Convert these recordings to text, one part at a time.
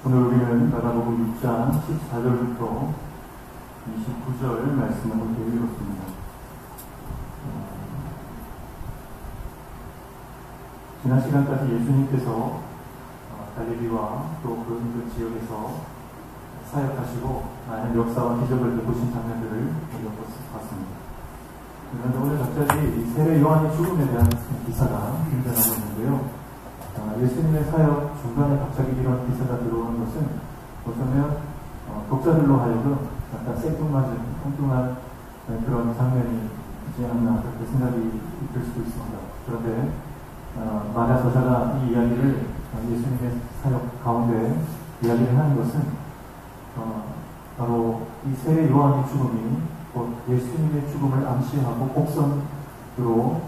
오늘 우리는 마가복음 6장 14절부터 29절 말씀을 함께 읽었습니다. 지난 시간까지 예수님께서 갈릴리와 또 그 지역에서 사역하시고 많은 역사와 기적을 베푸신 장면들을 우리가 봤습니다. 그런데 오늘 갑자기 이 세례 요한의 죽음에 대한 기사가 등장하고 있는데요. 예수님의 사역 중간에 갑자기 이런 기사가 들어오는 것은 어쩌면 독자들로 하여금 약간 생뚱맞은 엉뚱한 그런 장면이 있지 않나 그렇게 생각이 들 수도 있습니다. 그런데 마가 저자가 이 이야기를 예수님의 사역 가운데 이야기를 하는 것은 바로 이 세례 요한의 죽음이 곧 예수님의 죽음을 암시하고 곡선으로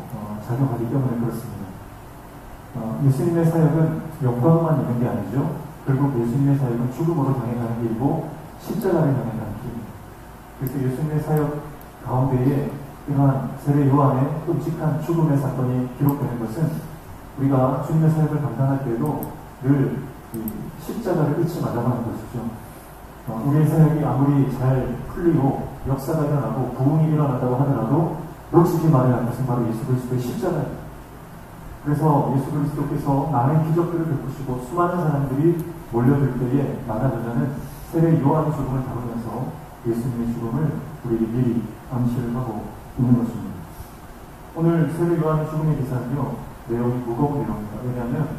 작용하기 때문에 그렇습니다. 예수님의 사역은 영광만 있는 게 아니죠. 결국 예수님의 사역은 죽음으로 향해 가는 길이고 십자가를 향해 가는 길. 그래서 예수님의 사역 가운데에 이러한 세례 요한의 끔찍한 죽음의 사건이 기록되는 것은 우리가 주님의 사역을 감당할 때에도 늘 십자가를 잊지 말라고 하는 것이죠. 우리의 사역이 아무리 잘 풀리고 역사가 일어나고 부흥이 일어났다고 하더라도 놓치지 말아야 할 것은 바로 예수 그리스도의 십자가입니다. 그래서 예수 그리스도께서 많은 기적들을 베푸시고 수많은 사람들이 몰려들 때에 마가 저자는 세례 요한의 죽음을 다루면서 예수님의 죽음을 우리에게 미리 암시를 하고 있는 것입니다. 오늘 세례 요한의 죽음의 기사는요, 내용이 무거운 내용입니다. 왜냐하면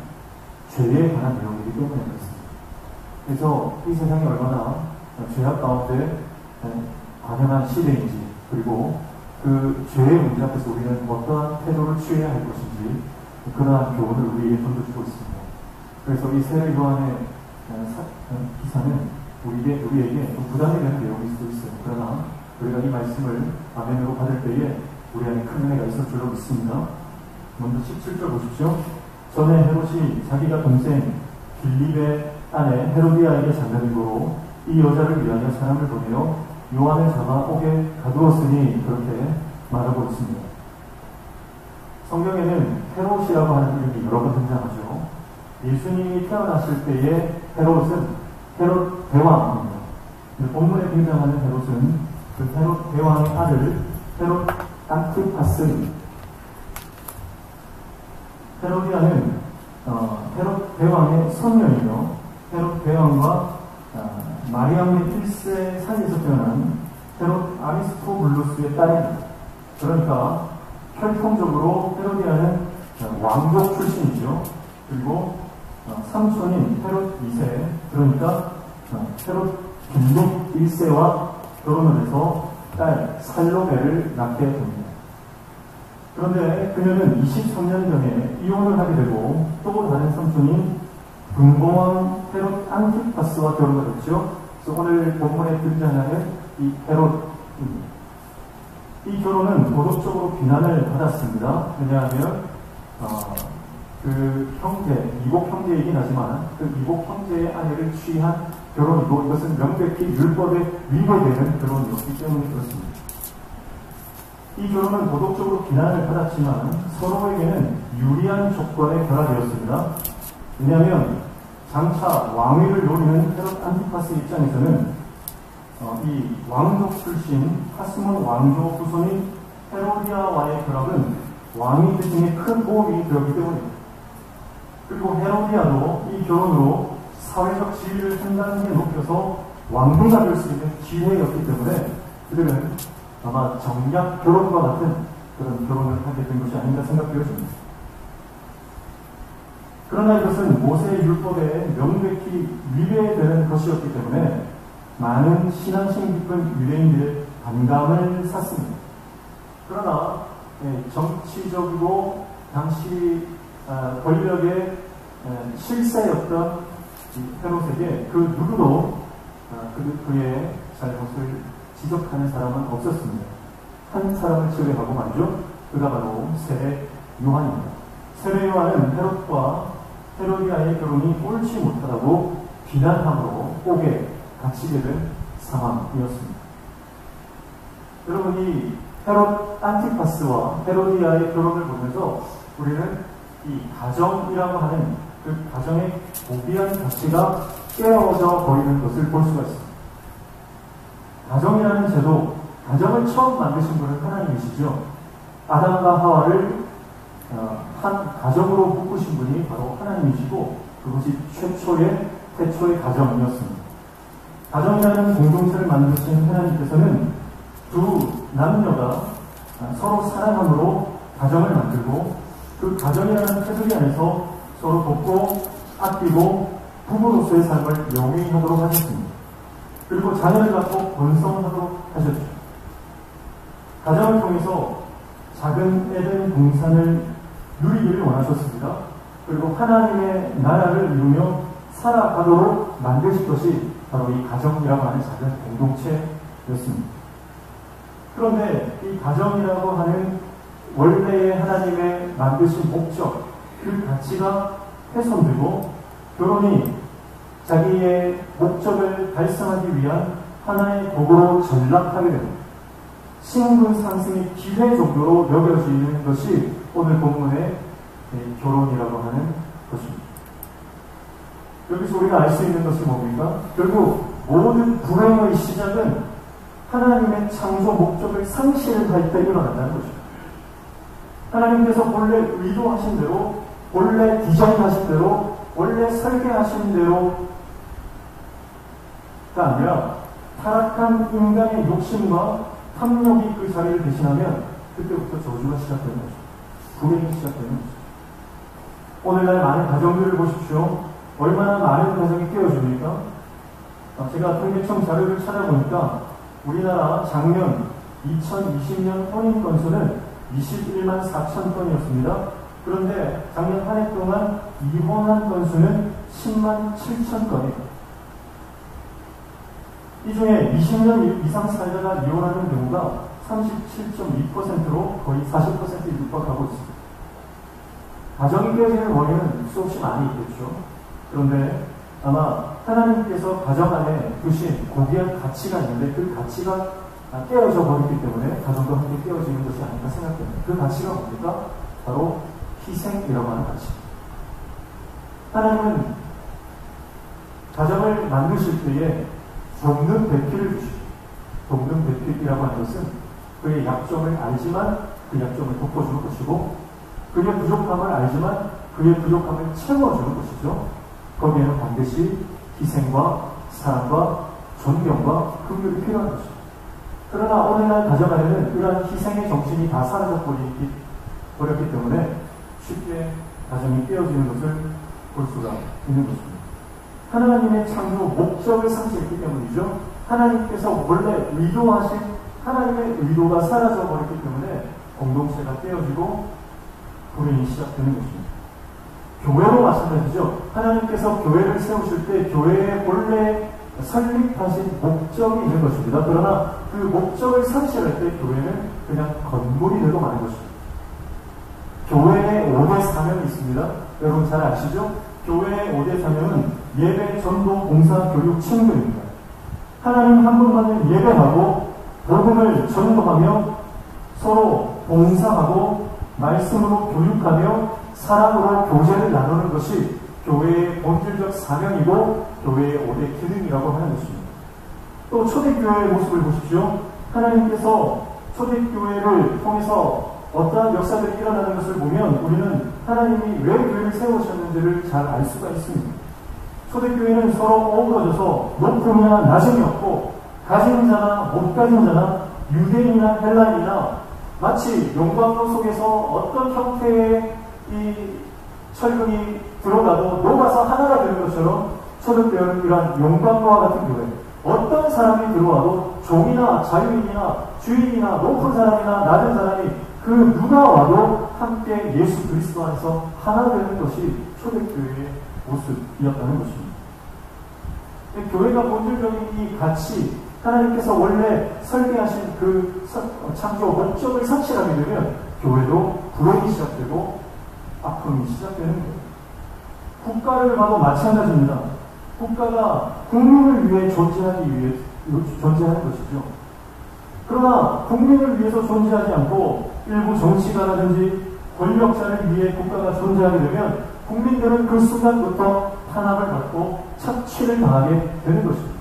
죄에 관한 내용이기 때문에 그렇습니다. 그래서 이 세상이 얼마나 죄악 가운데 관영한 시대인지, 그리고 그 죄의 문제 앞에서 우리는 어떠한 태도를 취해야 할 것인지 그러한 교훈을 우리에게 던져주고 있습니다. 그래서 이 세례 요한의 기사는 우리에게 좀 부담이 되는 내용일 수도 있어요. 그러나 우리가 이 말씀을 아멘으로 받을 때에 우리 안에 큰 은혜가 있을 줄로 믿습니다. 먼저 17절 보십시오. 전에 헤롯이 자기가 동생 빌립의 아내 헤로디아에게 장가든 거로 이 여자를 위하여 사람을 보내어 요한을 잡아 옥에 가두었으니 그렇게 말하고 있습니다. 성경에는 헤롯이라고 하는 이름이 여러 번 등장하죠. 예수님이 태어났을 때의 헤롯은 헤롯 대왕입니다. 본문에 등장하는 헤롯은 그 헤롯 대왕의 아들 헤롯 안티파스입니다. 헤로디아는 헤롯 대왕의 손녀이며 헤롯 대왕과 마리아의 1세 사이에서 태어난 헤롯 아리스토블루스의 딸입니다. 그러니까 혈통적으로 헤로디아는 왕족 출신이죠. 그리고 삼촌인 헤롯 2세, 그러니까 헤롯 빌립 1세와 결혼을 해서 딸 살로메를 낳게 됩니다. 그런데 그녀는 23년 전에 이혼을 하게 되고 또 다른 삼촌인 분봉왕 헤롯 안티파스와 결혼을 했죠. 그래서 오늘 본문에 등장하는 이 헤롯입니다. 이 결혼은 도덕적으로 비난을 받았습니다. 왜냐하면 그 형제, 이복 형제이긴 하지만 그 이복 형제의 아내를 취한 결혼이고 이것은 명백히 율법에 위배되는 결혼이었기 때문에 그렇습니다. 이 결혼은 도덕적으로 비난을 받았지만 서로에게는 유리한 조건에 결합되었습니다. 왜냐하면 장차 왕위를 노리는 헤롯 안티파스 입장에서는 이 왕족 출신 하스몬 왕조 후손인 헤로디아와의 결합은 왕위 대중에 큰 도움이 되었기 때문입니다. 그리고 헤로디아도 이 결혼으로 사회적 지위를 한 단계 높여서 왕비가 될 수 있는 기회였기 때문에 그들은 아마 정략 결혼과 같은 그런 결혼을 하게 된 것이 아닌가 생각되어집니다. 그러나 이것은 모세의 율법에 명백히 위배되는 것이었기 때문에 많은 신앙심 깊은 유대인들의 반감을 샀습니다. 그러나 정치적이고 당시 권력의 실세였던 헤롯에게 그 누구도 그의 잘못을 지적하는 사람은 없었습니다. 한 사람을 제외하고 말이죠. 그가 바로 세례 요한입니다. 세례 요한은 헤롯과 헤로디아의 결혼이 옳지 못하다고 비난함으로 옥에 갇히게 된 상황이었습니다. 여러분, 이 헤롯 안티파스와 헤로디아의 결혼을 보면서 우리는 이 가정이라고 하는 그 가정의 고귀한 가치가 깨어져 버리는 것을 볼 수가 있습니다. 가정이라는 제도, 가정을 처음 만드신 분은 하나님이시죠. 아담과 하와를 한 가정으로 묶으신 분이 바로 하나님이시고, 그것이 태초의 가정이었습니다. 가정이라는 공동체를 만드신 하나님께서는 두 남녀가 서로 사랑함으로 가정을 만들고, 그 가정이라는 테두리 안에서 서로 돕고 아끼고 부부로서의 삶을 영위히 하도록 하셨습니다. 그리고 자녀를 갖고 번성하도록 하셨죠. 가정을 통해서 작은 에덴 동산을 누리기를 원하셨습니다. 그리고 하나님의 나라를 이루며 살아가도록 만드신 것이 바로 이 가정이라고 하는 작은 공동체였습니다. 그런데 이 가정이라고 하는 원래의 하나님의 만드신 목적, 그 가치가 훼손되고 결혼이 자기의 목적을 달성하기 위한 하나의 도구로 전락하게 됩니다. 신분 상승의 기회 정도로 여겨지는 것이 오늘 본문의 결혼이라고 하는 것입니다. 여기서 우리가 알 수 있는 것이 뭡니까? 결국 모든 불행의 시작은 하나님의 창조 목적을 상실할 때 일어난다는 것입니다. 하나님께서 본래 의도하신 대로, 본래 디자인하신 대로, 원래 설계하신 대로가 아니라 타락한 인간의 욕심과 탐욕이 그 자리를 대신하면 그때부터 저주가 시작되는 것입니다. 불행이 시작되는 것입니다. 오늘날 많은 가정들을 보십시오. 얼마나 많은 가정이 깨어집니까? 제가 통계청 자료를 찾아보니까 우리나라 작년 2020년 혼인 건수는 21만 4천 건이었습니다. 그런데 작년 한 해 동안 이혼한 건수는 10만 7천 건이에요. 이 중에 20년 이상 살다가 이혼하는 경우가 37.2%로 거의 40%에 육박하고 있습니다. 가정이 깨어지는 원인은 수없이 많이 있겠죠. 그런데 아마 하나님께서 가정 안에 두신 고귀한 가치가 있는데 그 가치가 깨어져 버렸기 때문에 가정도 함께 깨어지는 것이 아닐까 생각됩니다. 그 가치가 뭡니까? 바로 희생이라고 하는 가치입니다. 하나님은 가정을 만드실 때에 돕는 배필을 주시죠. 돕는 배필이라고 하는 것은 그의 약점을 알지만 그 약점을 덮어주는 것이고, 그의 부족함을 알지만 그의 부족함을 채워주는 것이죠. 거기에는 반드시 희생과 사랑과 존경과 긍휼이 필요한 것입니다. 그러나 오늘날 가정 안에는 이러한 희생의 정신이 다 사라져버렸기 때문에 쉽게 가정이 깨어지는 것을 볼 수가 있는 것입니다. 하나님의 창조 목적을 상실했기 때문이죠. 하나님께서 원래 의도하신 하나님의 의도가 사라져버렸기 때문에 공동체가 깨어지고 불행이 시작되는 것입니다. 교회도 마찬가지죠. 하나님께서 교회를 세우실 때 교회의 본래 설립하신 목적이 있는 것입니다. 그러나 그 목적을 상실할 때 교회는 그냥 건물이 되고 마는 것입니다. 교회의 5대 사명이 있습니다. 여러분 잘 아시죠? 교회의 5대 사명은 예배, 전도, 봉사, 교육, 친교입니다. 하나님 한 분만을 예배하고 복음을 전도하며 서로 봉사하고 말씀으로 교육하며 사랑으로 교제를 나누는 것이 교회의 본질적 사명이고 교회의 5대 기능이라고 하는 것입니다. 또 초대교회의 모습을 보십시오. 하나님께서 초대교회를 통해서 어떠한 역사들이 일어나는 것을 보면 우리는 하나님이 왜 교회를 세우셨는지를 잘 알 수가 있습니다. 초대교회는 서로 어우러져서 높음이나 낮음이 없고 가진 자나 못 가진 자나 유대인이나 헬라인이나 마치 용광로 속에서 어떤 형태의 이 철근이 들어가도 녹아서 하나가 되는 것처럼 초대교회는 이러한 용광로와 같은 교회, 어떤 사람이 들어와도 종이나 자유인이나 주인이나 높은 사람이나 낮은 사람이 그 누가 와도 함께 예수 그리스도 안에서 하나 되는 것이 초대교회의 모습이었다는 것입니다. 교회가 본질적인 이 가치, 하나님께서 원래 설계하신 그 창조 목적을 상실하게 되면 교회도 불행이 시작되고 아픔이 시작되는 거예요. 국가를 봐도 마찬가지입니다. 국가가 국민을 위해 존재하는 것이죠. 그러나 국민을 위해서 존재하지 않고 일부 정치가라든지 권력자를 위해 국가가 존재하게 되면 국민들은 그 순간부터 탄압을 받고 착취를 당하게 되는 것입니다.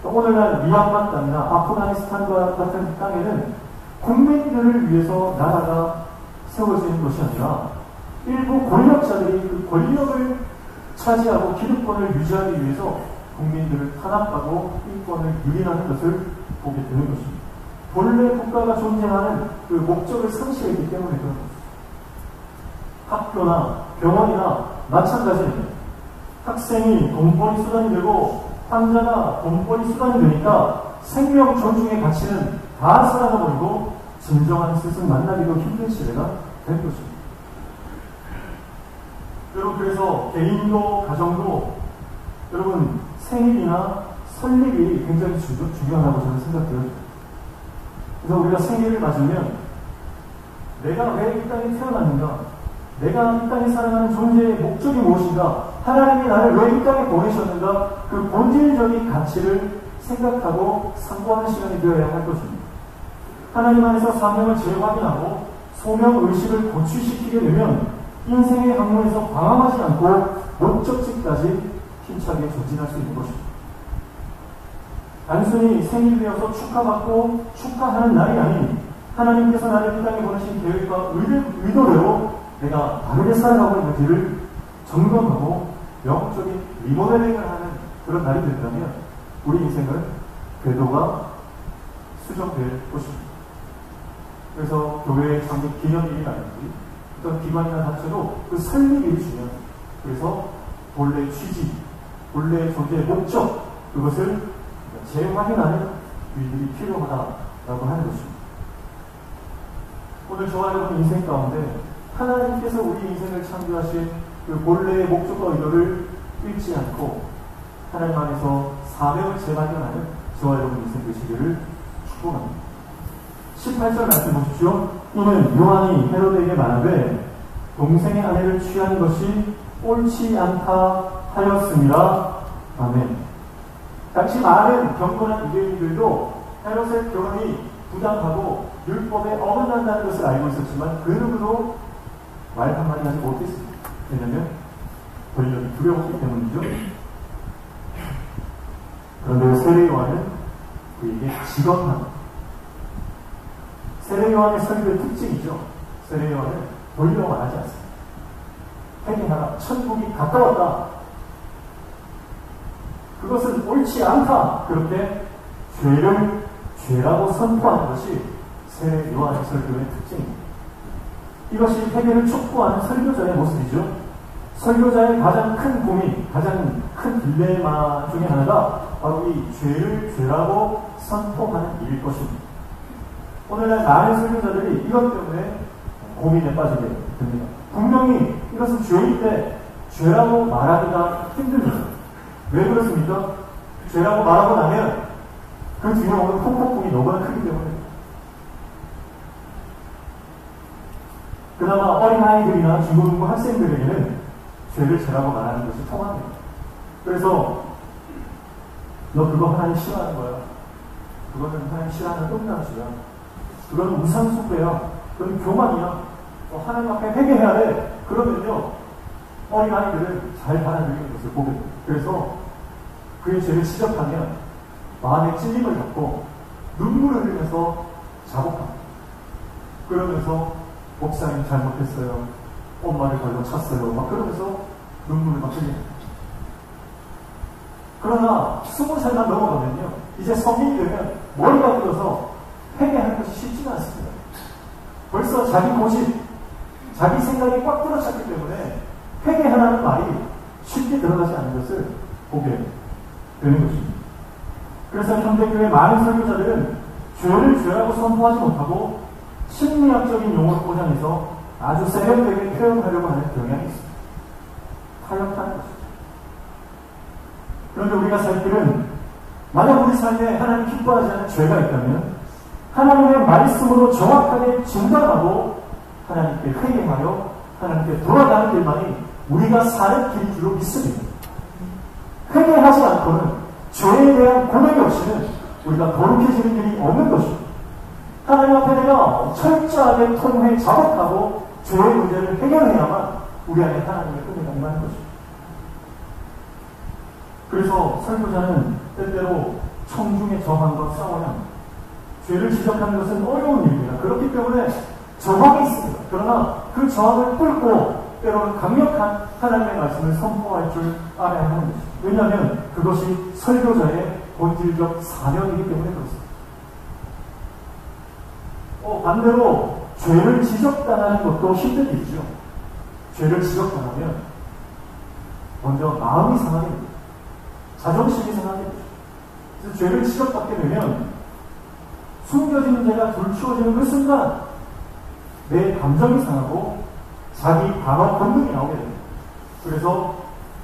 오늘날 미얀마 땅이나 아프가니스탄과 같은 땅에는 국민들을 위해서 나라가 세워지는 것이 아니라 일부 권력자들이 그 권력을 차지하고 기득권을 유지하기 위해서 국민들을 탄압하고 인권을 유린하는 것을 보게 되는 것입니다. 본래 국가가 존재하는 그 목적을 상실했기 때문에 그런 것입니다. 학교나 병원이나 마찬가지입니다. 학생이 돈벌이 수단이 되고 환자가 돈벌이 수단이 되니까 생명 존중의 가치는 다 사라져버리고 진정한 스승 만나기도 힘든 시대가 된 것입니다. 여러분, 그래서 개인도 가정도 여러분 생일이나 설립이 굉장히 중요하다고 저는 생각해요. 그래서 우리가 생일을 맞으면 내가 왜 이 땅에 태어났는가, 내가 이 땅에 살아가는 존재의 목적이 무엇인가, 하나님이 나를 왜 이 땅에 보내셨는가, 그 본질적인 가치를 생각하고 상고하는 시간이 되어야 할 것입니다. 하나님 안에서 사명을 재확인하고 소명의식을 고취시키게 되면 인생의 학문에서 방황하지 않고 목적지까지 힘차게 전진할 수 있는 것입니다. 단순히 생일되어서 축하받고 축하하는 날이 아닌 하나님께서 나를 이 땅에 보내신 계획과 의도대로 내가 바르게 살아가고 있는 길을 점검하고 영적인 리모델링을 하는 그런 날이 된다면 우리 인생은 궤도가 수정될 것입니다. 그래서 교회의 창립 기념일이라든지 어떤 기관이나 단체도 그 설립일이 중요합니다. 그래서 본래의 취지, 본래의 존재의 목적, 그것을 재확인하는 일들이 필요하다라고 하는 것입니다. 오늘 저와 여러분 인생 가운데 하나님께서 우리 인생을 창조하신 그 본래의 목적과 의도를 잃지 않고 하나님 안에서 사명을 재발견하는 저와 여러분 인생 되시기를 축복합니다. 18절 말씀 보십시오. 이는 요한이 헤로데에게 말하되 동생의 아내를 취하는 것이 옳지 않다 하였습니다. 아멘. 당시 많은 경건한 유대인들도 헤롯의 결혼이 부당하고 율법에 어긋난다는 것을 알고 있었지만 그 누구도 말 한마디 하지 못했습니다. 왜냐하면 권력이 두려웠기 때문이죠. 그런데 세례 요한은 그에게 직언합니다. 세례 요한의 설교의 특징이죠. 세례 요한은 권력을 말하지 않습니다. 회개하라, 천국이 가까웠다, 그것은 옳지 않다, 그렇게 죄를 죄라고 선포하는 것이 세례 요한의 설교의 특징입니다. 이것이 회개를 촉구하는 설교자의 모습이죠. 설교자의 가장 큰 고민, 가장 큰 딜레마 중에 하나가 바로 이 죄를 죄라고 선포하는 일일 것입니다. 오늘날 많은 설교자들이 이것 때문에 고민에 빠지게 됩니다. 분명히 이것은 죄인데 죄라고 말하기가 힘듭니다. 왜 그렇습니까? 죄라고 말하고 나면 그 뒤에 오는 폭풍이 너무나 크기 때문입니다. 그나마 어린아이들이나 중고등부 학생들에게는 죄를 죄라고 말하는 것이 통합니다. 그래서 너 그거 하나님 싫어하는 거야, 그거는 하나님 싫어하는 똥나시야, 그건 우상숭배야, 그건 교만이야, 하나님 앞에 회개해야 돼. 그러면요 어린아이들은 잘 받아들이는 것을 보게 됩니다. 그래서 그의 죄를 지적하면 마음에 찔림을 받고 눈물을 흘리면서 자복합니다. 그러면서 목사님 잘못했어요, 엄마를 발로 찼어요, 막 그러면서 눈물을 막 흘립니다. 그러나 20살만 넘어가면요 이제 성인이 되면 머리가 굳어서 회개하는 것이 쉽지가 않습니다. 벌써 자기 고집, 자기 생각이 꽉 들어찼기 때문에 회개하라는 말이 쉽게 들어가지 않는 것을 보게 되는 것입니다. 그래서 현대교회 많은 설교자들은 죄를 죄라고 선포하지 못하고 심리학적인 용어를 포장해서 아주 세련되게 표현하려고 하는 경향이 있습니다. 타협하는 것입니다. 그런데 우리가 살 길은 만약 우리 삶에 하나님 기뻐하지 않는 죄가 있다면 하나님의 말씀으로 정확하게 진단하고 하나님께 회개하여 하나님께 돌아가는 길만이 우리가 사는 길인 줄로 믿습니다. 회개하지 않고는 죄에 대한 고백이 없이는 우리가 거룩해지는 일이 없는 것입니다. 하나님 앞에 내가 철저하게 통회 자복하고 죄의 문제를 해결해야만 우리 안에 하나님의 은혜가 임하는 것입니다. 그래서 설교자는 때때로 청중의 저항과 싸워야 합니다. 죄를 지적하는 것은 어려운 일입니다. 그렇기 때문에 저항이 있습니다. 그러나 그 저항을 뚫고 때로는 강력한 하나님의 말씀을 선포할 줄 알아야 하는 것입니다. 왜냐하면 그것이 설교자의 본질적 사명이기 때문에 그렇습니다. 반대로 죄를 지적당하는 것도 힘든 일이죠. 죄를 지적당하면 먼저 마음이 상하게 됩니다. 자존심이 상하게 됩니다. 그래서 죄를 지적받게 되면 숨겨진 죄가 들추어지는 그 순간 내 감정이 상하고 자기 방어 본능이 나오게 됩니다. 그래서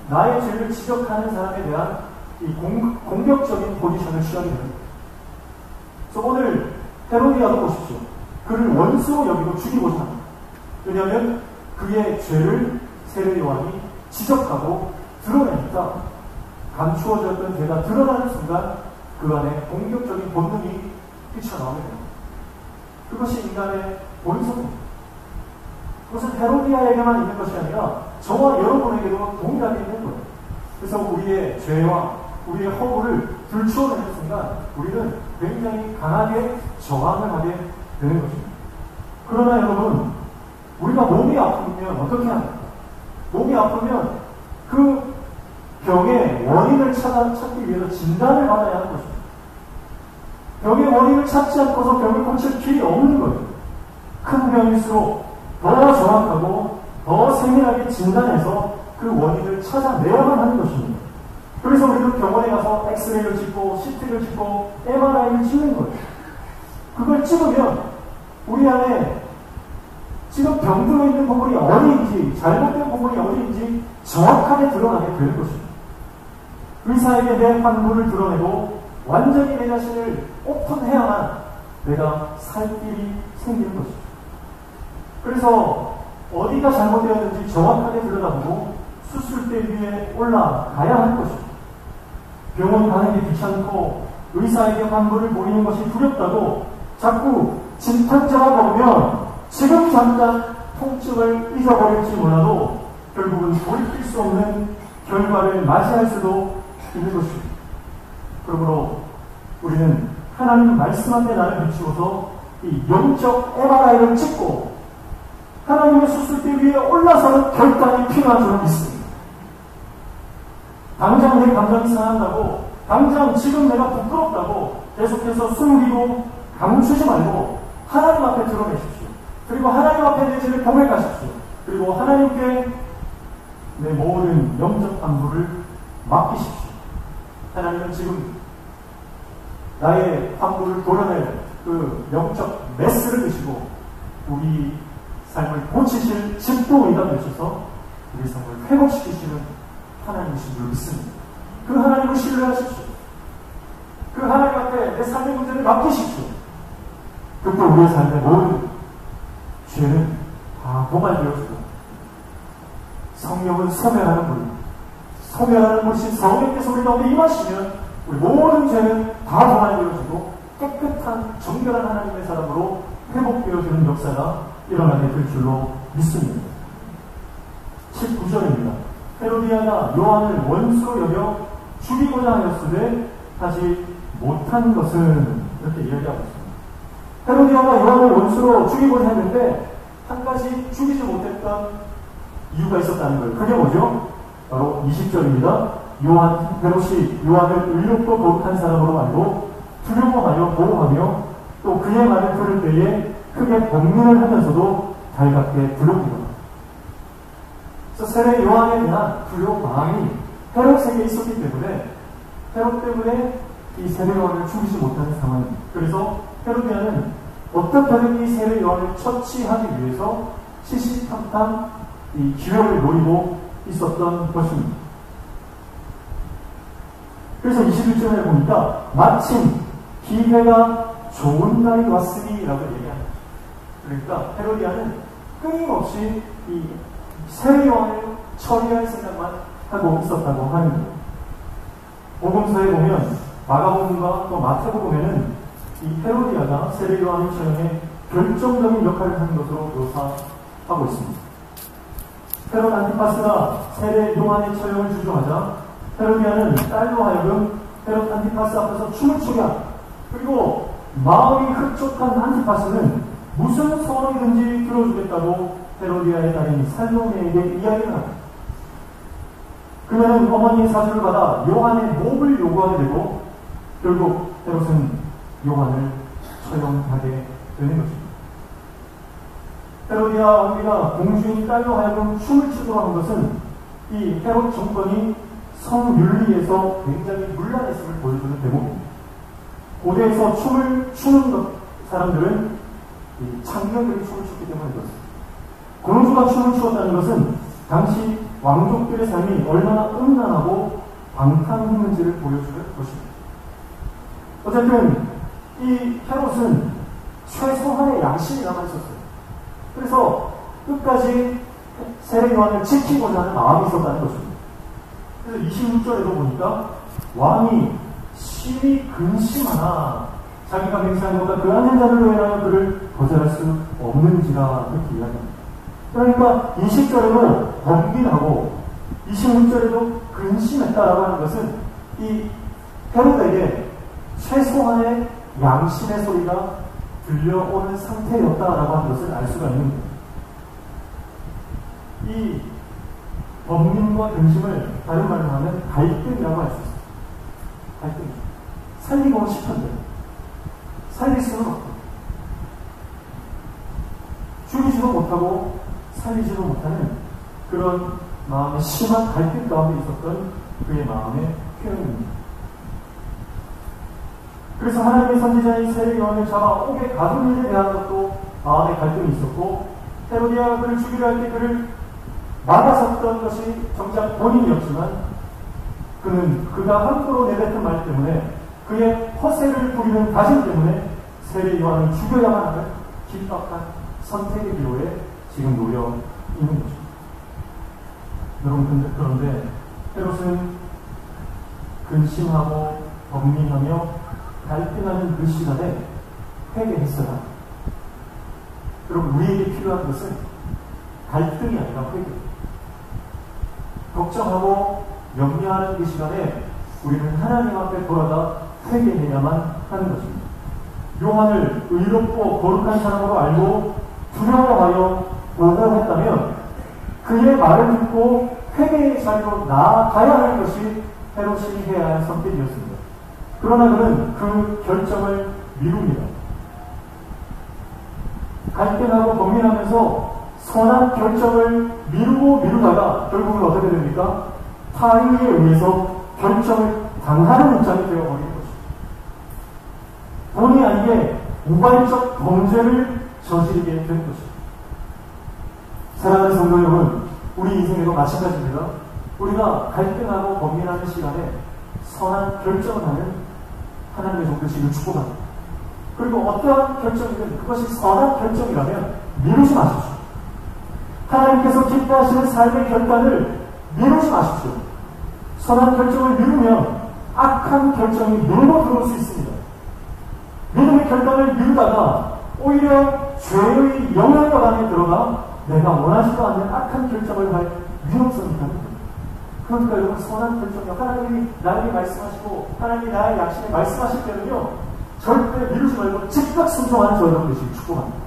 나의 죄를 지적하는 사람에 대한 이 공격적인 포지션을 취하게 됩니다. 그래서 오늘 헤로디아도 보십시오. 그를 원수로 여기고 죽이고자 합니다. 왜냐하면 그의 죄를 세례 요한이 지적하고 드러내니까 감추어졌던 죄가 드러나는 순간 그 안에 공격적인 본능이 뛰쳐나오게 됩니다. 그것이 인간의 본성입니다. 그것은 헤로디아에게만 있는 것이 아니라 저와 여러분에게도 동일하게 있는 거예요. 그래서 우리의 죄와 우리의 허물을 들추어내는 순간 우리는 굉장히 강하게 저항을 하게 되는 것입니다. 그러나 여러분, 우리가 몸이 아프면 어떻게 합니까? 몸이 아프면 그 병의 원인을 찾기 위해서 진단을 받아야 하는 것입니다. 병의 원인을 찾지 않고서 병을 고칠 길이 없는 거예요. 큰 병일수록 더 정확하고 더 세밀하게 진단해서 그 원인을 찾아내야만 하는 것입니다. 그래서 우리는 병원에 가서 엑스레이를 찍고 CT를 찍고 MRI를 찍는 거예요. 그걸 찍으면 우리 안에 지금 병들어 있는 부분이 어디인지 잘못된 부분이 어디인지 정확하게 드러나게 되는 것입니다. 의사에게 내 환부를 드러내고 완전히 내 자신을 오픈해야만 내가 살 길이 생기는 것입니다. 그래서 어디가 잘못되었는지 정확하게 들여다보고 수술대 위에 올라가야 하는 것입니다. 병원 가는 게 귀찮고 의사에게 환부를 보이는 것이 두렵다고 자꾸 진탕제가 먹으면 지금 잠깐 통증을 잊어버릴지 몰라도 결국은 돌이킬 수 없는 결과를 맞이할 수도 있는 것입니다. 그러므로 우리는 하나님 말씀 앞에 나를 비추어서 이 영적 MRI를 찍고 하나님의 수술대 위에 올라서는 결단이 필요한 줄을 믿습니다. 당장 내 감정이 상한다고, 당장 지금 내가 부끄럽다고 계속해서 숨기고 감추지 말고 하나님 앞에 드러내십시오. 그리고 하나님 앞에 내 죄를 고백하십시오. 그리고 하나님께 내 모든 영적 환부를 맡기십시오. 하나님은 지금 나의 환부를 도려낼 그 영적 메스를 드시고 우리 삶을 고치실 진동이다 되셔서 우리 삶을 회복시키시는 하나님이신 줄 믿습니다. 그 하나님을 신뢰하십시오. 그 하나님 앞에 내 삶의 문제를 맡기십시오. 그때 우리의 삶의 모든 죄는 다 도말되어지고 성령은 소멸하는 분, 소멸하는 분신 성령께서 우리 가운데 임하시면 우리 모든 죄는 다 도말되어지고 깨끗한 정결한 하나님의 사람으로 회복되어지는 역사가 일어나게 될 줄로 믿습니다. 19절입니다. 헤로디아가 요한을 원수로 여겨 죽이고자 하였으되 하지 못한 것은 이렇게 이야기하고 있습니다. 헤로디아가 요한을 원수로 죽이고자 했는데 한 가지 죽이지 못했던 이유가 있었다는 거예요. 그게 뭐죠? 바로 20절입니다. 헤롯이 요한을 의롭고 거룩한 사람으로 알고 두려워하여 보호하며 또 그의 말을 들을 때에 크게 범민을 하면서도 달갑게 부르기로. 그래서 세례 요한에 대한 두려운 마음이 헤롯에게 있었기 때문에 헤롯 때문에 이 세례 요한을 죽이지 못하는 상황입니다. 그래서 헤로디아는 어떻게든 이 세례 요한을 처치하기 위해서 시시탐탐 이 기회를 노리고 있었던 것입니다. 그래서 21절에 보니까 마침 기회가 좋은 날이 왔으니라고 얘기합니다. 그러니까 헤로디아는 끊임없이 이 세례 요한을 처리할 생각만 하고 있었다고 하는 거예요. 복음서에 보면 마가복음과 또 마태복음에는 이 헤로디아가 세례 요한의 처형에 결정적인 역할을 하는 것으로 묘사하고 있습니다. 헤롯 안티파스가 세례 요한의 처형을 주저하자 헤로디아는 딸로 하여금 헤롯 안티파스 앞에서 춤을 추게 하고, 그리고 마음이 흡족한 안티파스는 무슨 소원이든지 들어주겠다고 헤로디아의 딸인 살로메에게 이야기를 합니다. 그녀는 어머니의 사주를 받아 요한의 목을 요구하게 되고 결국 헤롯은 요한을 처형하게 되는 것입니다. 헤로디아 왕비가 공주인 딸로 하여금 춤을 추도록 한 것은 이 헤롯 정권이 성윤리에서 굉장히 문란했음을 보여주는 대목입니다. 고대에서 춤을 추는 사람들은 창경들이 춤을 췄기 때문에 그렇습니다. 공주가 춤을 추었다는 것은 당시 왕족들의 삶이 얼마나 음란하고 방탕했는지를 보여주는 것입니다. 어쨌든 이 헤롯은 최소한의 양심이 남아있었어요. 그래서 끝까지 세례 요한을 지키고자 하는 마음이 있었다는 것입니다. 그래서 26절에도 보니까 왕이 심히 근심하나 자기가 맹세한 것보다 그 안는 자를 인하여 그를 거절할 수 없는지라 그렇게 이야기합니다. 그러니까 20절에도 범빈하고 26절에도 근심했다라고 하는 것은 이 헤롯에게 최소한의 양심의 소리가 들려오는 상태였다라고 하는 것을 알 수가 있는 겁니다. 이 범민과 근심을 다른 말로 하면 갈등이라고 할 수 있습니다. 갈등. 살리고 싶은데 살릴 수는 없고 죽이지도 못하고 살리지도 못하는 그런 마음의 심한 갈등 가운데 있었던 그의 마음의 표현입니다. 그래서 하나님의 선지자인 세례 요한을 잡아 옥에 가둔 일에 대한 것도 마음의 갈등이 있었고, 헤로디아가 그를 죽이려 할 때 그를 막아섰던 것이 정작 본인이었지만 그가 함부로 내뱉은 말 때문에 그의 허세를 부리는 다짐 때문에 세례 요한을 죽여야만 하는 긴박한 선택의 기로에 지금 놓여 있는 것입니다. 여러분, 그런데 헤롯은 근심하고 범민하며 갈등하는 그 시간에 회개했어요. 여러분, 우리에게 필요한 것은 갈등이 아니라 회개. 걱정하고 염려하는 그 시간에 우리는 하나님 앞에 돌아가 회개해야만 하는 것입니다. 요한을 의롭고 거룩한 사람으로 알고 두려워하여 보호했다면 그의 말을 듣고 회개의 자리로 나아가야 할 것이 헤롯이 해야 할 선택이었습니다. 그러나 그는 그 결정을 미룹니다. 갈등하고 고민하면서 선한 결정을 미루다가 결국은 어떻게 됩니까? 타인에 의해서 결정을 당하는 입장이 되어버리는 것입니다. 본의 아니게 우발적 범죄를 저지르게 된 것입니다. 사랑하는 성도 여러분, 우리 인생에도 마찬가지입니다. 우리가 갈등하고 고민하는 시간에 선한 결정을 하는 하나님의 종되시기를 축복합니다. 그리고 어떠한 결정이든 그것이 선한 결정이라면 미루지 마십시오. 하나님께서 기뻐하시는 삶의 결단을 미루지 마십시오. 선한 결정을 미루면 악한 결정이 밀고 들어올 수 있습니다. 믿음의 결단을 미루다가 오히려 죄의 영향력 안에 들어가 내가 원하지도 않는 악한 결정을 할 위험성이 있다는 겁니다. 그러니까 여러분, 선한 결정이요, 하나님이 나에게 말씀하시고 하나님이 나의 양심에 말씀하실 때는요, 절대 미루지 말고 즉각 순종하는 저 여러분 되시길 축복합니다.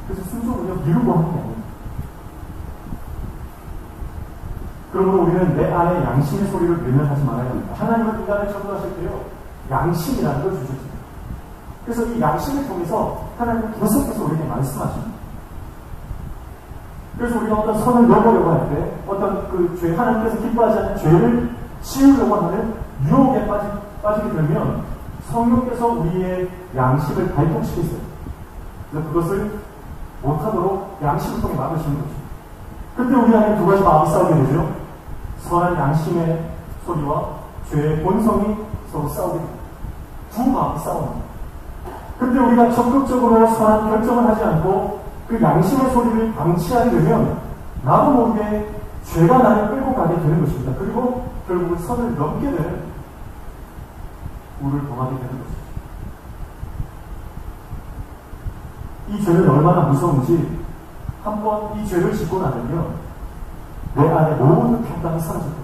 그래서 순종은요, 미루고 하는 게 아닙니다. 그러므로 우리는 내 안에 양심의 소리를 외면하지 말아야 합니다. 하나님은 인간을 창조하실 때요, 양심이라는 걸 주셨습니다. 그래서 이 양심을 통해서 하나님은 계속해서 우리에게 말씀하십니다. 그래서 우리가 어떤 선을 넘으려고 할 때, 어떤 그 죄, 하나님께서 기뻐하지 않는 죄를 지우려고 하는 유혹에 빠지게 되면 성령께서 우리의 양심을 발동시키세요. 그래서 그것을 못하도록 양심을 통해 막으시는 거죠. 그때 우리 안에 두 가지 마음이 싸우게 되죠. 선한 양심의 소리와 죄의 본성이 서로 싸우게 됩니다. 두 마음이 싸웁니다. 그때 우리가 적극적으로 선한 결정을 하지 않고 그 양심의 소리를 방치하게 되면 나도 모르게 죄가 나를 끌고 가게 되는 것입니다. 그리고 결국은 선을 넘게 되는 우를 범하게 되는 것입니다. 이 죄는 얼마나 무서운지 한번 이 죄를 짓고 나면요, 내 안에 모든 평강이 사라집니다.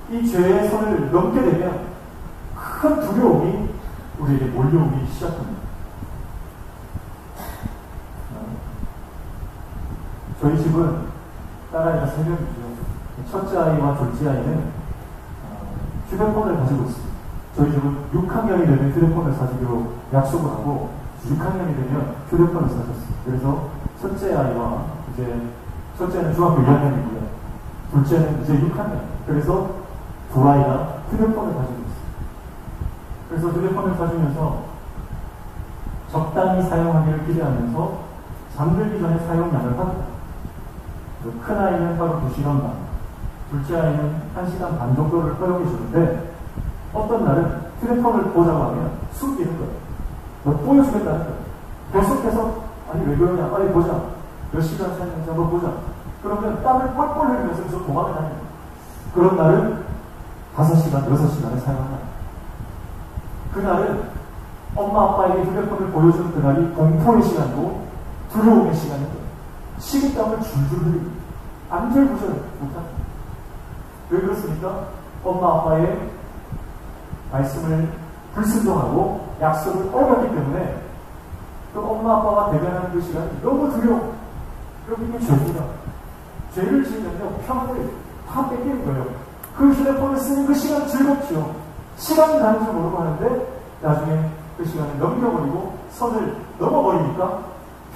이 죄의 선을 넘게 되면 큰 두려움이 우리에게 몰려오기 시작합니다. 저희 집은 딸아이가 3명이죠. 첫째 아이와 둘째 아이는 휴대폰을 가지고 있습니다. 저희 집은 6학년이 되면 휴대폰을 사주기로 약속을 하고 6학년이 되면 휴대폰을 사줬어요. 그래서 첫째 아이와 첫째는 중학교 2학년이고요. 둘째는 이제 6학년. 그래서 두 아이가 휴대폰을 가지고 있어요. 그래서 휴대폰을 사주면서 적당히 사용하기를 기대하면서 잠들기 전에 사용량을 합니다. 큰 아이는 하루 2시간 반, 둘째 아이는 1시간 반 정도를 허용해 주는데 어떤 날은 휴대폰을 보자고 하면 숨기는 거예요. 보여주겠다는 거예요. 계속해서 아니 왜 그러냐, 빨리 보자. 몇 시간 사용했는지 한번 보자. 그러면 땀을 뻘뻘 흘리면서 계속 도망을 다닙니다. 그런 날은 5시간, 6시간을 사용한다. 그날은 엄마 아빠에게 휴대폰을 보여주는 그날이 공포의 시간이고 두려움의 시간이고 식은땀을 줄줄 흘리고 안절부절 못합니다. 왜 그렇습니까? 엄마 아빠의 말씀을 불순종하고 약속을 어겼기 때문에 그 엄마 아빠와 대면하는 그 시간이 너무 두려워. 그럼 이게 죄입니다. 죄를 지으면요 평을 다 뺏기는 거예요. 그 휴대폰을 쓰는 그 시간 즐겁죠. 시간이 가는 줄 모르고 하는데 나중에 그 시간을 넘겨버리고 선을 넘어버리니까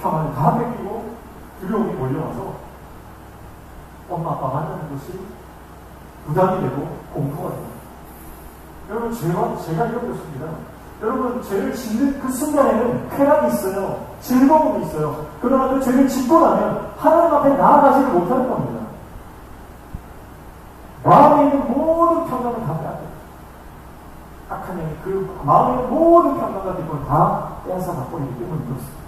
평안을 다 뺏기고 두려움이 몰려와서 엄마 아빠 만나는 것이 부담이 되고 공포가 돼요. 여러분 제가 이런 것입니다. 여러분 죄를 짓는 그 순간에는 쾌락이 있어요. 즐거움이 있어요. 그러나 그 죄를 짓고 나면 하나님 앞에 나아가지를 못하는 겁니다. 마음에 있는 모든 평강을 다 빼앗겨요. 악한 영이 그 마음에 있는 모든 평강과 기쁨을 다 빼앗아 버리기 때문에 그렇습니다.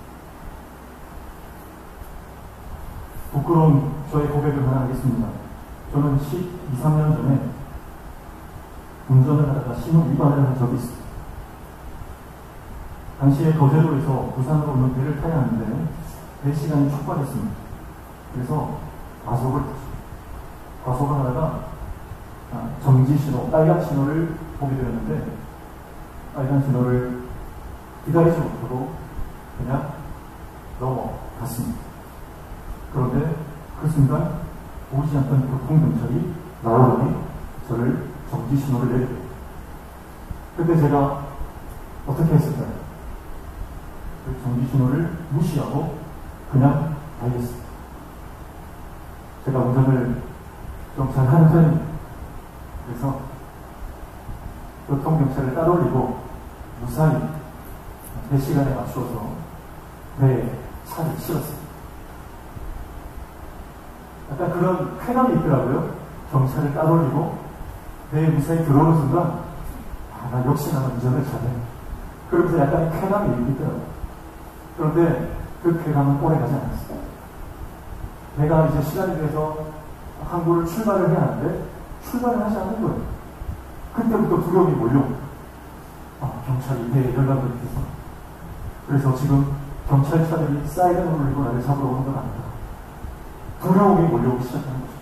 부끄러운 저의 고백을 하나 하겠습니다. 저는 12, 13년 전에 운전을 하다가 신호 위반을 한 적이 있습니다. 당시에 거제도에서 부산으로 오는 배를 타야 하는데 배 시간이 촉박했습니다. 그래서 과속을 하다가 정지 신호, 빨간 신호를 보게 되었는데 빨간 신호를 기다리지 못하고 그냥 넘어갔습니다. 그런데 그 순간 보이지 않던 교통경찰이 나오더니 저를 정지 신호를 내리고 그때 제가 어떻게 했을까요? 그 정지 신호를 무시하고 그냥 달렸습니다. 제가 운전을 좀 잘하는 편입니다. 그래서 교통경찰을 따돌리고 무사히 배 시간에 맞추어서 배에 차를 실었습니다. 약간 그런 쾌감이 있더라고요. 경찰을 따돌리고 배에 무사히 들어오는 순간 나 역시 나는 운전을 잘해. 그러면서 약간의 쾌감이 있더라고요. 그런데 그 쾌감은 오래가지 않았습니다. 배가 이제 시간이 돼서 항구를 출발을 해야 하는데 출발을 하지 않는 거예요. 그때부터 두려움이 몰려옵니다. 경찰이 배에 연락을 해서 그래서 지금 경찰차들이 사이렌을 울리고 나를 잡으러 오는 건 아니다. 두려움이 몰려오기 시작하는 거죠.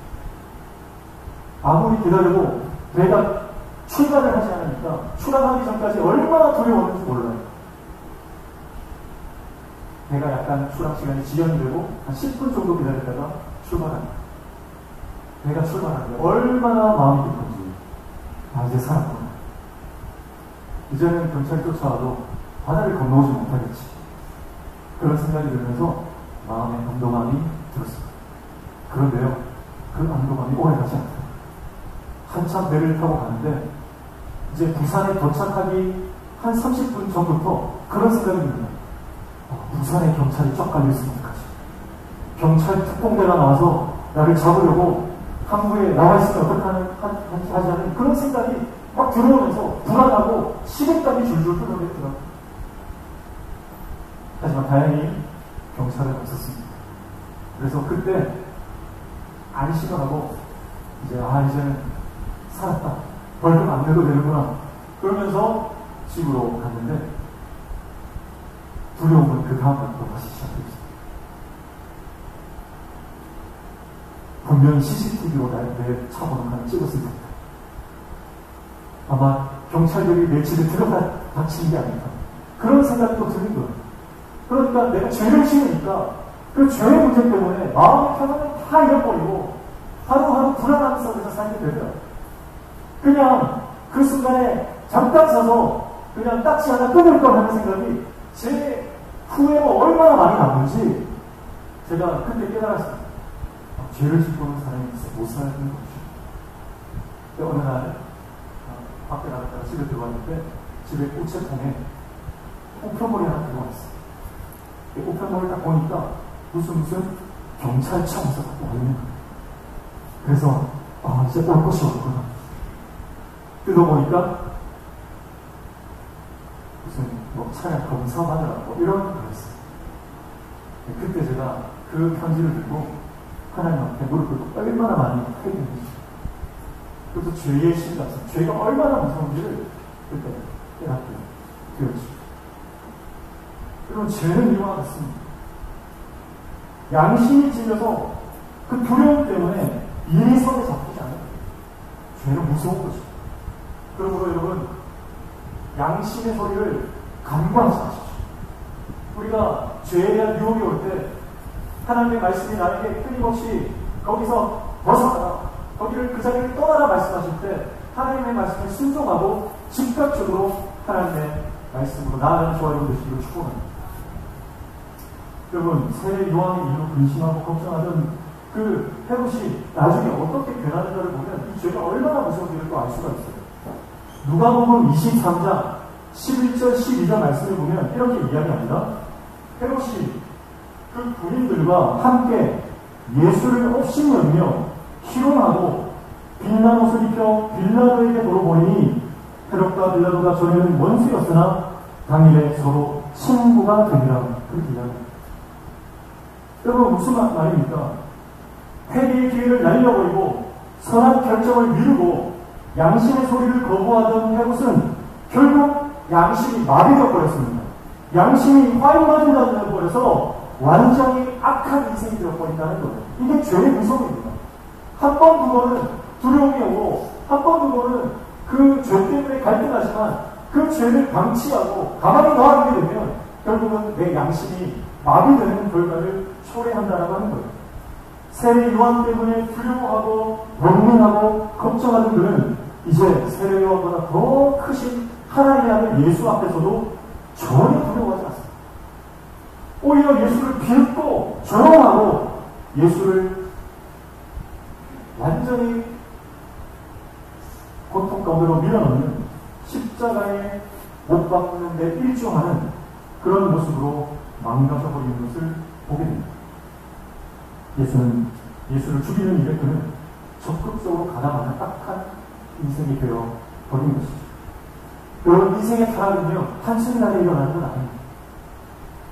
아무리 기다려도 배가 출발을 하지 않으니까 출항하기 전까지 얼마나 두려웠는지 몰라요. 배가 약간 출항 시간이 지연이 되고 한 10분 정도 기다렸다가 출발합니다. 배가 출발하는데 얼마나 마음이 깊은지 이제 살았구나. 이제는 경찰이 쫓아와도 바다를 건너오지 못하겠지. 그런 생각이 들면서 마음에 안도감이 들었습니다. 그런데요, 그 안도감이 오래가지 않아요. 한참 배를 타고 가는데 이제 부산에 도착하기 한 30분 전부터 그런 생각이 듭니다. 부산에 경찰이 쫙 깔려있으면 어떡하지? 경찰 특공대가 나와서 나를 잡으려고 항구에 나와있으면 어떡하지 하는 그런 생각이 막 들어오면서 불안하고 식은땀이 줄줄 흘러내더라고요. 하지만 다행히 경찰은 없었습니다. 그래서 그때 안심을 하고 이제는 살았다. 벌금 안 내도 되는구나. 그러면서 집으로 갔는데 두려움은 그 다음부터 다시 시작했습니다. 분명히 CCTV로 내 차 번호판을 찍었을 텐데 아마 경찰들이 내 집에 들어가 닥치는 게 아닐까. 그런 생각도 드는 거예요. 그러니까 내가 죄를 지으니까 그 죄의 문제 때문에 마음의 평안을 다 잃어버리고 하루하루 불안함 속에서 살게 되더라고요. 그냥 그 순간에 잠깐 서서 그냥 딱지 하나 끊을 걸 하는 생각이 제 후회가 얼마나 많이 남는지 제가 그때 깨달았습니다. 죄를 짓고는 사람이 못 살는 것이죠. 어느 날 밖에 나갔다가 집에 들어왔는데 집에 우체통에 우편물이 하나 들어왔어요. 우편물을 딱 보니까 무슨 경찰청에서 갖고 와 있는 거예요. 그래서 이제 올 것이 없구나. 뜯어보니까 무슨 차량 검사 받으라고 이런 거였어요. 그때 제가 그 편지를 들고 하나님한테 무릎 꿇고 얼마나 많이 하게 됐는지, 그래서 죄의 심각성, 죄가 얼마나 무서운지를 그때 깨닫게 되었죠. 여러분, 죄는 이와 같습니다. 양심이 찔려서 그 두려움 때문에 이성에 잡히지 않아요. 죄는 무서운 거죠. 그러므로 여러분, 양심의 소리를 간과하지 마십시오. 우리가 죄에 대한 유혹이 올 때 하나님의 말씀이 나에게 끊임없이 거기서 벗어나라, 거기를 그 자리를 떠나라 말씀하실 때 하나님의 말씀을 순종하고 즉각적으로 하나님의 말씀으로 나아가는 저와 여러분 되시기를 축복합니다. 여러분, 세례 요한의 일로 근심하고 걱정하던 그 헤롯이 나중에 어떻게 변하는가를 보면 이 죄가 얼마나 무서운지를 또 알 수가 있어요. 누가복음 23장 11절 12절 말씀을 보면 이렇게 이야기합니다. 헤롯이 그 군인들과 함께 예수를 업신여기며 희롱하고 빛난 옷을 입혀 빌라도에게 물어보니 헤롯과 빌라도가 전에는 원수였으나 당일에 서로 친구가 되리라. 그렇게 이야기합니다. 여러분, 무슨 말입니까? 회개의 기회를 날려버리고 선한 결정을 미루고 양심의 소리를 거부하던 헤롯은 결국 양심이 마비되어 버렸습니다. 양심이 화인맞은 자가 되어버려서 완전히 악한 인생이 되어버린다는 거예요. 이게 죄의 무서움입니다. 한 번, 두 번은 두려움이 오고 한 번, 두 번은 그 죄 때문에 갈등하지만 그 죄를 방치하고 가만히 놔두게 되면 결국은 내 양심이 마비되는 결과를 초래한다라고 하는 거예요. 세례 요한 때문에 두려워하고 원민하고 걱정하는 그는 이제 세례 요한보다 더 크신 하나님의 아들 예수 앞에서도 전혀 두려워하지 않습니다. 오히려 예수를 비웃고 조롱하고 예수를 완전히 고통 가운데로 밀어넣는, 십자가에 못 박는 데 일조하는 그런 모습으로 망가져버리는 것을 보게 됩니다. 예수를 죽이는 일에 그는 적극적으로 가담하는 악한 인생이 되어 버린 것이죠. 여러분, 인생의 타락은요, 한순간에 일어나는 건 아닙니다.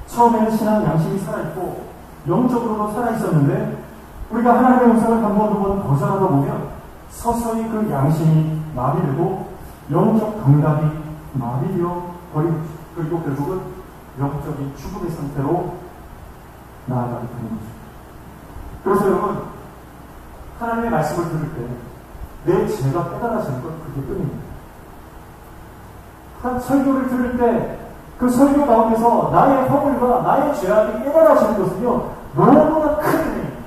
처음에는 신앙 양심이 살아있고 영적으로도 살아있었는데 우리가 하나님의 영성을 한 번, 두 번 거절하다 보면 서서히 그 양심이 마비되고 영적 감각이 마비되어 버리고, 그리고 결국은 영적인 죽음의 상태로 나아가게 되는 거죠. 그래서 여러분, 하나님의 말씀을 들을 때 내 죄가 깨달아지는 것, 그게 끝입니다. 한 설교를 들을 때 그 설교 가운데서 나의 허물과 나의 죄악이 깨달아지는 것은요, 너무나 큰 일입니다.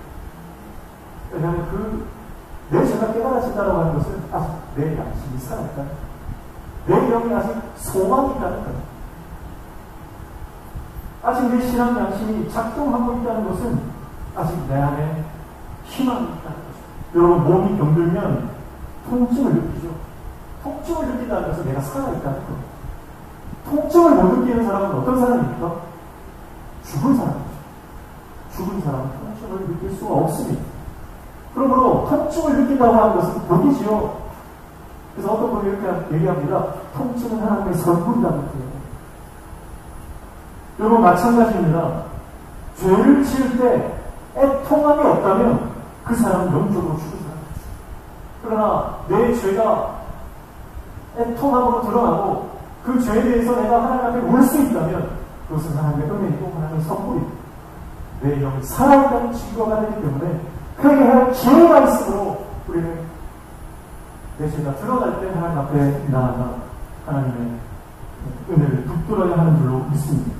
왜냐하면 내 죄가 깨달아진다고 하는 것은 아직 내 양심이 살아있다, 내 영이 아직 소망이 있다는 거예요. 아직 내 신앙 양심이 작동하고 있다는 것은 아직 내 안에 희망이 있다는 거죠. 여러분, 몸이 병들면 통증을 느끼죠. 통증을 느낀다는 것은 내가 살아있다는 거예요. 통증을 못 느끼는 사람은 어떤 사람입니까? 죽은 사람이죠. 죽은 사람은 통증을 느낄 수가 없습니다. 그러므로 통증을 느낀다고 하는 것은 복이지요. 그래서 어떤 분이 이렇게 얘기합니다. 통증은 하나님의 선물이라는 거예요. 여러분, 마찬가지입니다. 죄를 지을 때 애통함이 없다면 그 사람은 영적으로 죽은 사람이죠. 그러나 내 죄가 애통함으로 드러나고 그 죄에 대해서 내가 하나님 앞에 울 수 있다면 그것은 하나님의 은혜이고 하나님의 선물이고 내 영이 살아있다는 증거가 되기 때문에 회개할 기회가 있으므로 우리는 제가 들어갈 때 하나님 앞에 나아가 하나님의 은혜를 붙들어야 하는 줄로 믿습니다.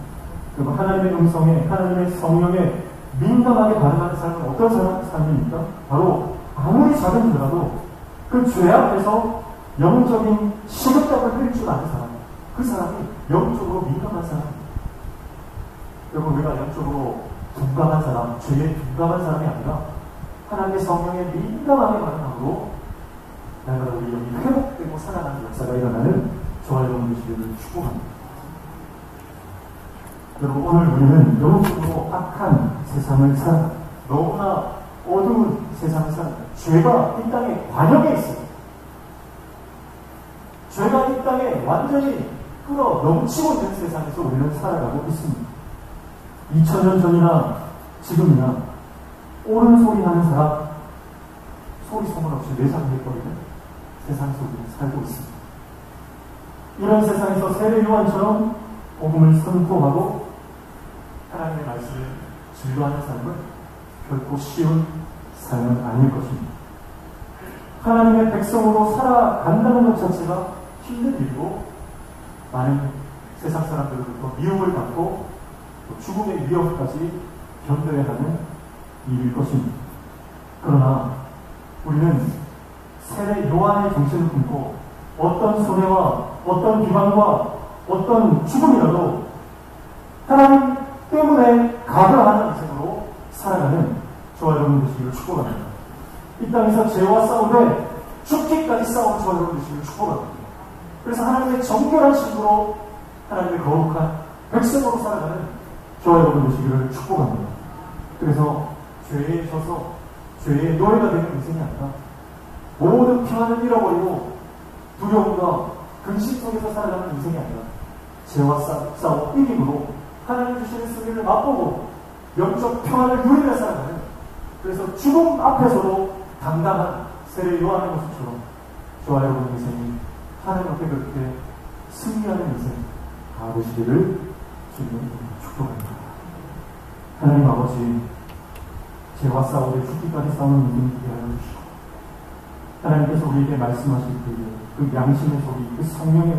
그리고 하나님의 음성에, 하나님의 성령에 민감하게 반응하는 사람은 어떤 사람입니까? 바로 아무리 작은 죄라도 그 죄 앞에서 영적인 시급답을 흘릴 줄 아는 사람, 그 사람이 영적으로 민감한 사람입니다. 여러분, 우리가 영적으로 둔감한 사람, 죄에 둔감한 사람이 아니라 하나님의 성령에 민감하게 반응함으로 날마다 우리 영이 회복되고 살아나는 역사가 일어나는 저와 여러분의 시대를 축복합니다. 여러분, 오늘 우리는 영적으로 악한 세상을 살아, 너무나 어두운 세상을 살아, 죄가 이 땅에 관영해 있어요. 죄가 이 땅에 완전히 끌어 넘치고 있는 세상에서 우리는 살아가고 있습니다. 2000년 전이나 지금이나 옳은 소리 하는 사람, 소리 소문 없이 내장해버리는 세상 속에 살고 있습니다. 이런 세상에서 세례 요한처럼 복음을 선포하고 하나님의 말씀을 진료하는 삶은 결코 쉬운 삶은 아닐 것입니다. 하나님의 백성으로 살아간다는 것 자체가 힘든 일이고 많은 세상 사람들로부터 미움을 받고 또 죽음의 위협까지 견뎌야 하는 일일 것입니다. 그러나 우리는 세례 요한의 정신을 품고 어떤 손해와 어떤 비방과 어떤 죽음이라도 하나님 때문에 가벼워하는 인생으로 살아가는 저와 여러분 되시기를 축복합니다. 이 땅에서 죄와 싸우되 죽기까지 싸우는 저와 여러분 되시기를 축복합니다. 그래서 하나님의 정결한 신부로 하나님의 거룩한 백성으로 살아가는 저와 여러분 되시기를 축복합니다. 그래서 죄에 져서 죄의 노예가 되는 인생이 아니라 모든 평안을 잃어버리고 두려움과 근심 속에서 살아가는 인생이 아니라 죄와 싸워 이김으로 하나님 주시는 승리를 맛보고 영적 평안을 누리며 살아가는, 그래서 죽음 앞에서도 당당한 세례 요한의 모습처럼 저와 여러분 인생이 하나님 앞에 그렇게 승리하는 인생 다 되시기를 주님 축복합니다. 하나님 아버지, 죄와 싸우되 죽기까지 싸우는 인생 되게 하여 주시고, 하나님께서 우리에게 말씀하실 때에 그 양심의 소리, 그 성령의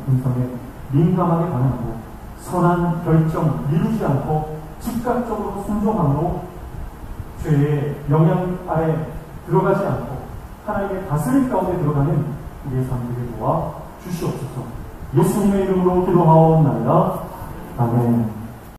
음성에 민감하게 반응하고 선한 결정 미루지 않고 즉각적으로 순종함으로 죄의 영향 아래 들어가지 않고 하나님의 다스림 가운데 들어가는 우리의 삶들을 도와 주시옵소서. 예수님의 이름으로 기도하옵나이다. 아멘.